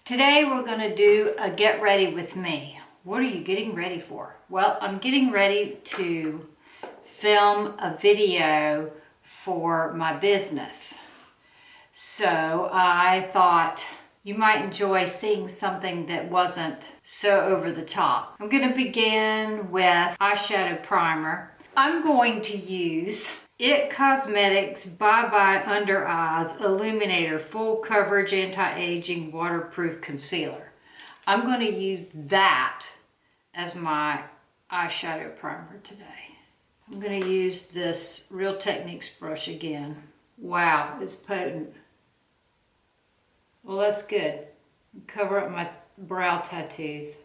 Today we're going to do a get ready with me. What are you getting ready for? Well, I'm getting ready to film a video for my business. So I thought you might enjoy seeing something that wasn't so over the top. I'm going to begin with eyeshadow primer. I'm going to use IT Cosmetics Bye Bye Under Eyes Illuminator Full Coverage Anti-Aging Waterproof Concealer. I'm going to use that as my eyeshadow primer today. I'm going to use this Real Techniques brush again. Wow, it's potent. Well, that's good. Cover up my brow tattoos.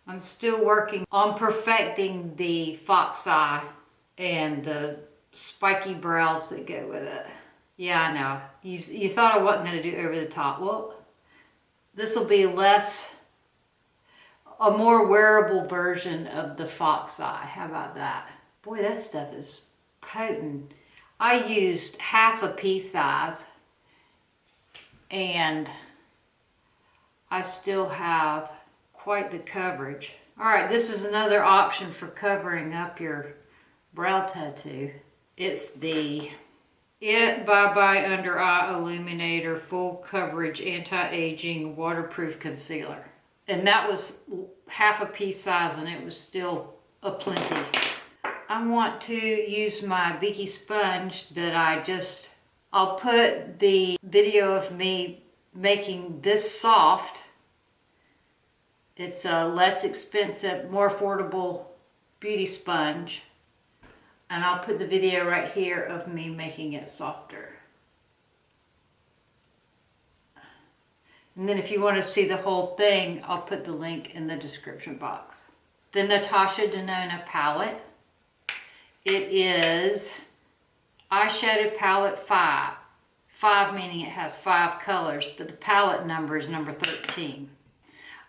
I'm still working on perfecting the fox eye and the spiky brows that go with it. Yeah, I know. You thought I wasn't going to do over the top. Well, this will be a more wearable version of the fox eye. How about that? Boy, that stuff is potent. I used half a pea size and I still have quite the coverage. All right, this is another option for covering up your brow tattoo. It's the IT Bye Bye Under Eye Illuminator Full Coverage Anti-Aging Waterproof Concealer. And that was half a pea size and it was still a plenty. I want to use my Beakey sponge that I'll put the video of me making this soft. It's a less expensive, more affordable beauty sponge. And I'll put the video right here of me making it softer. And then if you want to see the whole thing, I'll put the link in the description box. The Natasha Denona Palette. It is eyeshadow palette 5. 5 meaning it has 5 colors, but the palette number is number 13.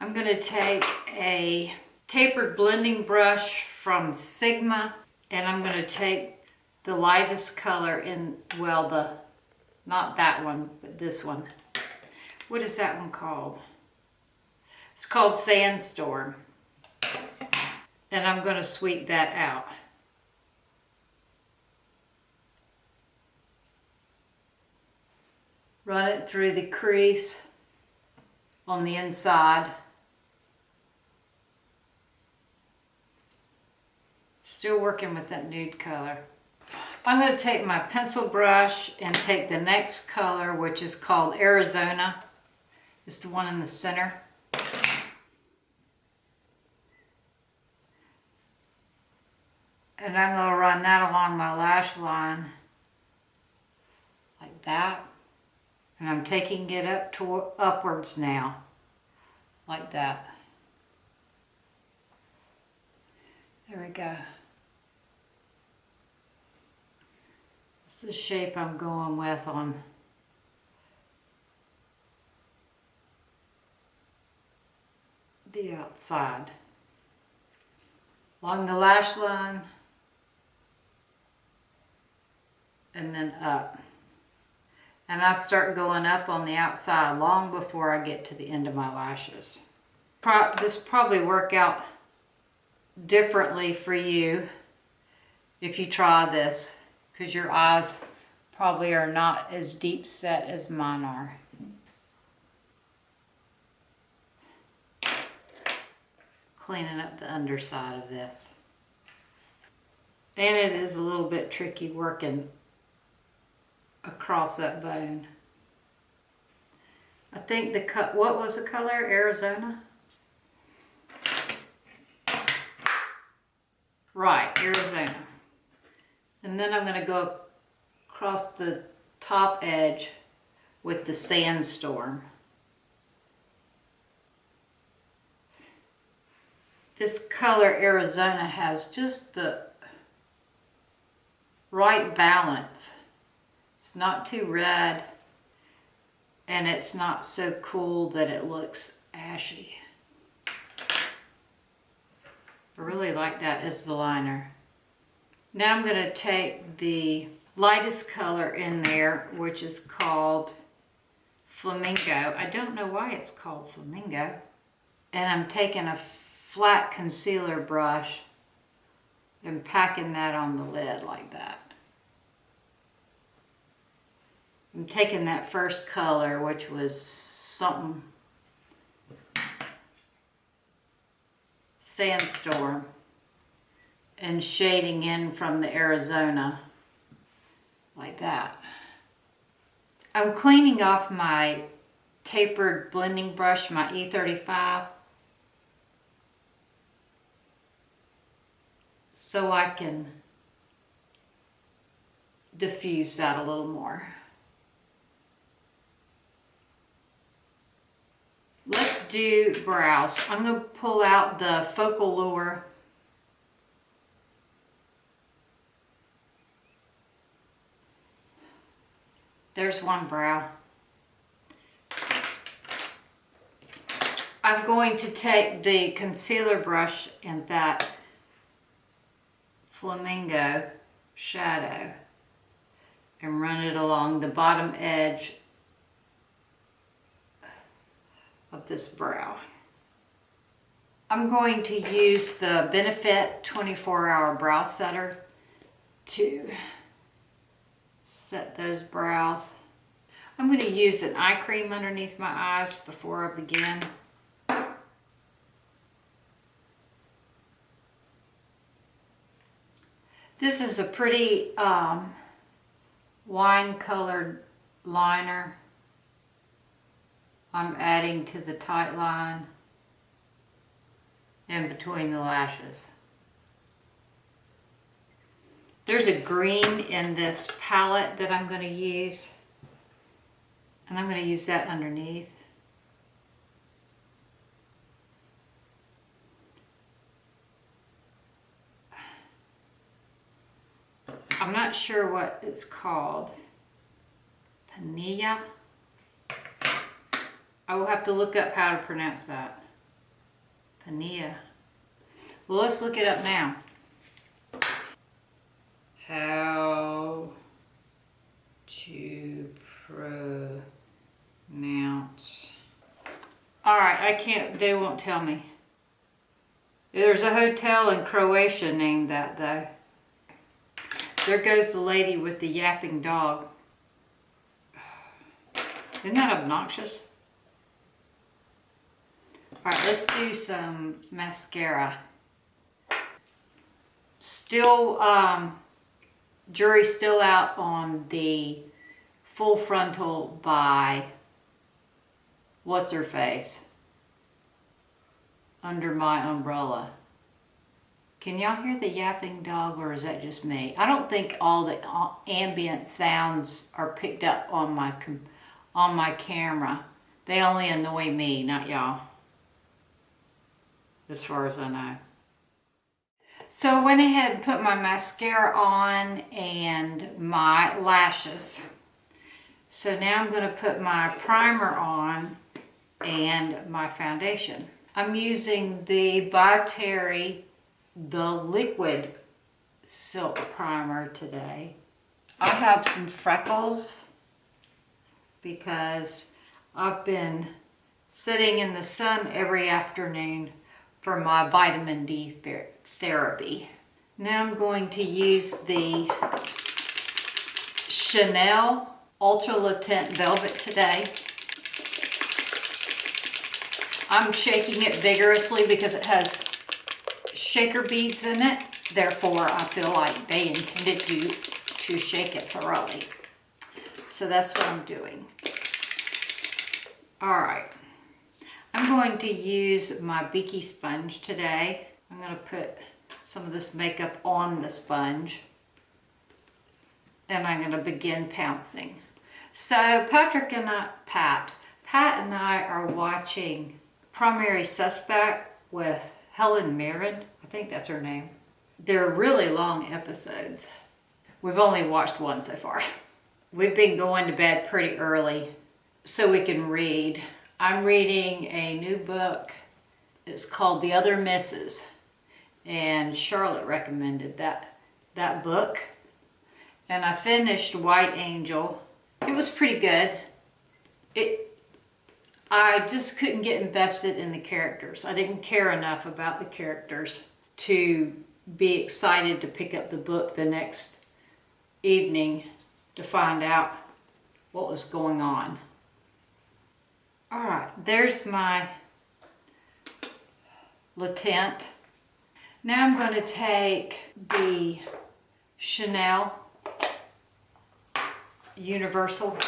I'm going to take a tapered blending brush from Sigma. And I'm going to take the lightest color in, well, not that one, but this one. What is that one called? It's called Sandstorm. And I'm going to sweep that out. Run it through the crease on the inside. Still working with that nude color. I'm going to take my pencil brush and take the next color, which is called Arizona. It's the one in the center. And I'm going to run that along my lash line like that. And I'm taking it upwards now, like that. There we go. The shape I'm going with on the outside. Along the lash line and then up. And I start going up on the outside long before I get to the end of my lashes. This will probably work out differently for you if you try this, because your eyes probably are not as deep set as mine are. Cleaning up the underside of this. And it is a little bit tricky working across that bone. I think what was the color? Arizona? Right, Arizona. And then I'm going to go across the top edge with the Sandstorm. This color Arizona has just the right balance. It's not too red and it's not so cool that it looks ashy. I really like that as the liner. Now I'm going to take the lightest color in there, which is called Flamingo. I don't know why it's called Flamingo. And I'm taking a flat concealer brush and packing that on the lid like that. I'm taking that first color, which was something Sandstorm, and shading in from the Arizona like that. I'm cleaning off my tapered blending brush, my E35, so I can diffuse that a little more. Let's do brows. I'm going to pull out the Focallure There's one brow. I'm going to take the concealer brush and that Flamingo shadow and run it along the bottom edge of this brow. I'm going to use the Benefit 24-Hour Brow Setter to set those brows. I'm going to use an eye cream underneath my eyes before I begin. This is a pretty wine-colored liner I'm adding to the tightline and between the lashes. There's a green in this palette that I'm going to use, and I'm going to use that underneath. I'm not sure what it's called. Panilla. I will have to look up how to pronounce that. Panilla. Well, let's look it up now. How to pronounce. Alright, I can't, they won't tell me. There's a hotel in Croatia named that though. There goes the lady with the yapping dog. Isn't that obnoxious? Alright, let's do some mascara. Still, jury's still out on the Full Frontal by What's Her Face, Under My Umbrella. Can y'all hear the yapping dog, or is that just me? I don't think all the ambient sounds are picked up on my camera. They only annoy me, not y'all, as far as I know. So I went ahead and put my mascara on and my lashes. So now I'm going to put my primer on and my foundation. I'm using the By Terry, the liquid silk primer today. I have some freckles because I've been sitting in the sun every afternoon for my vitamin D therapy. Now I'm going to use the Chanel Ultra Latent Velvet today. I'm shaking it vigorously because it has shaker beads in it. Therefore, I feel like they intended to shake it thoroughly. So that's what I'm doing. All right. I'm going to use my Beakey sponge today. I'm going to put some of this makeup on the sponge. And I'm going to begin pouncing. So Pat and I are watching Primary Suspect with Helen Mirren. I think that's her name. They're really long episodes. We've only watched one so far. We've been going to bed pretty early so we can read. I'm reading a new book. It's called The Other Misses. And Charlotte recommended that book. And I finished White Angel. It was pretty good. I just couldn't get invested in the characters. I didn't care enough about the characters to be excited to pick up the book the next evening to find out what was going on. All right, there's my Teint. Now I'm going to take the Chanel Universal,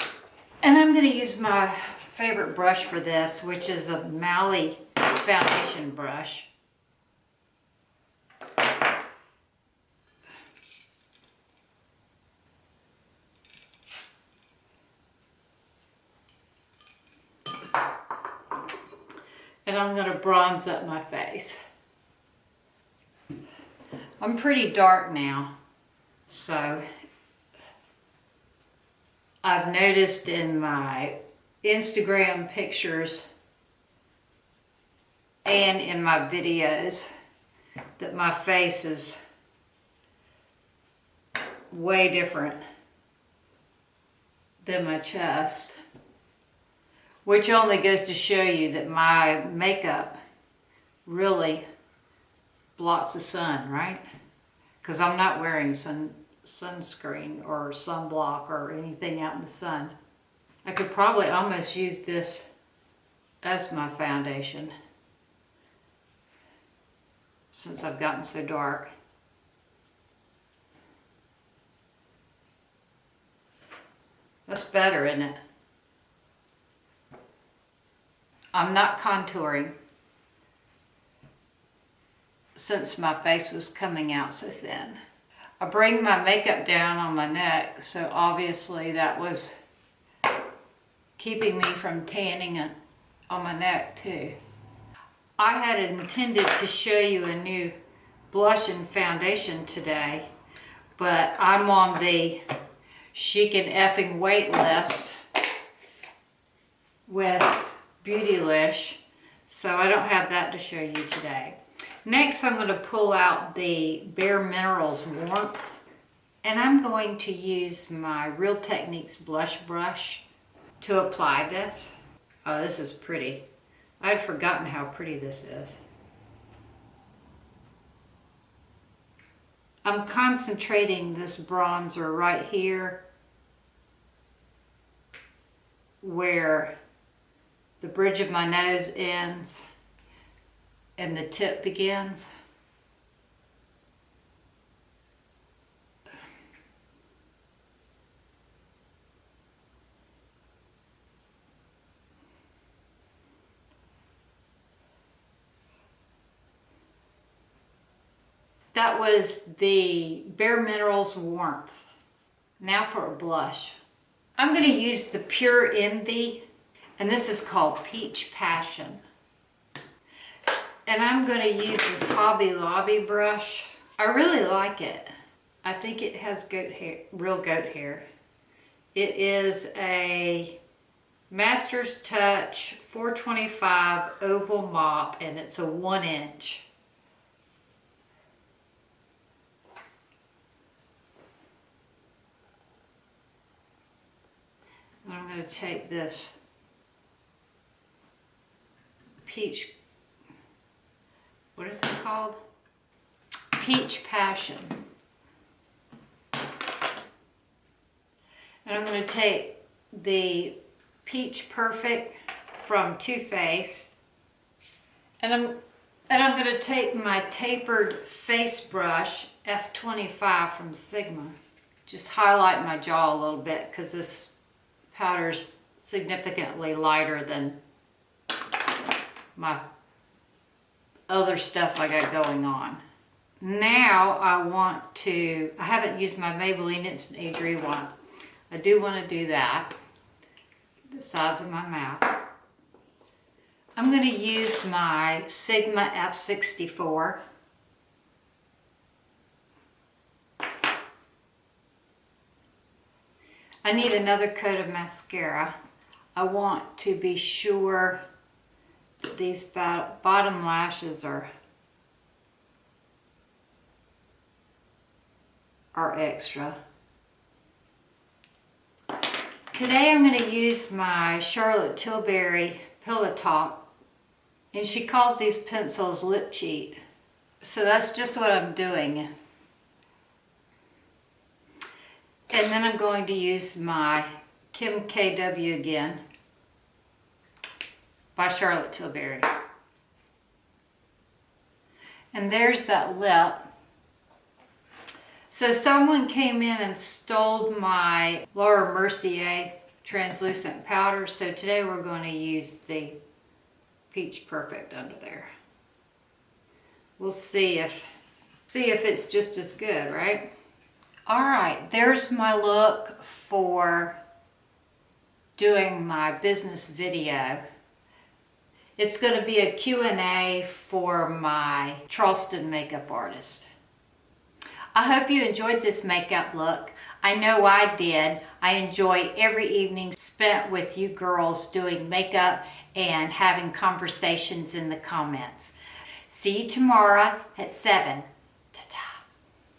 and I'm going to use my favorite brush for this, which is a Mally foundation brush. And I'm going to bronze up my face. I'm pretty dark now, so I've noticed in my Instagram pictures and in my videos that my face is way different than my chest. Which only goes to show you that my makeup really blocks the sun, right? Because I'm not wearing sunscreen or sunblock or anything out in the sun. I could probably almost use this as my foundation since I've gotten so dark. That's better, isn't it? I'm not contouring since my face was coming out so thin. I bring my makeup down on my neck, so obviously that was keeping me from tanning it on my neck too. I had intended to show you a new blush and foundation today, but I'm on the chic and effing wait list with Beautylish, so I don't have that to show you today. Next, I'm going to pull out the BareMinerals Warmth, and I'm going to use my Real Techniques blush brush to apply this. Oh, this is pretty. I'd forgotten how pretty this is. I'm concentrating this bronzer right here where the bridge of my nose ends and the tip begins. That was the BareMinerals Warmth. Now for a blush. I'm going to use the Pure Envy, and this is called Peach Passion. And I'm going to use this Hobby Lobby brush. I really like it. I think it has goat hair, real goat hair. It is a Master's Touch 425 oval mop, and it's a 1 inch. And I'm going to take this peach, what is it called? Peach Passion. And I'm going to take the Peach Perfect from Too Faced, and I'm going to take my tapered face brush F25 from Sigma. Just highlight my jaw a little bit because this powder's significantly lighter than my other stuff I got going on. Now I haven't used my Maybelline Instant Age Rewind. I do want to do that, the size of my mouth. I'm going to use my Sigma F64. I need another coat of mascara. I want to be sure that these bottom lashes are extra. Today I'm going to use my Charlotte Tilbury Pillow Talk, and she calls these pencils Lip Cheat. So that's just what I'm doing. And then I'm going to use my Kim KW again by Charlotte Tilbury. And there's that lip. So someone came in and stole my Laura Mercier translucent powder. So today we're going to use the Peach Perfect under there. We'll see if it's just as good, right? All right, there's my look for doing my business video. It's going to be a Q&A for my Charleston makeup artist. I hope you enjoyed this makeup look. I know I did. I enjoy every evening spent with you girls doing makeup and having conversations in the comments. See you tomorrow at 7.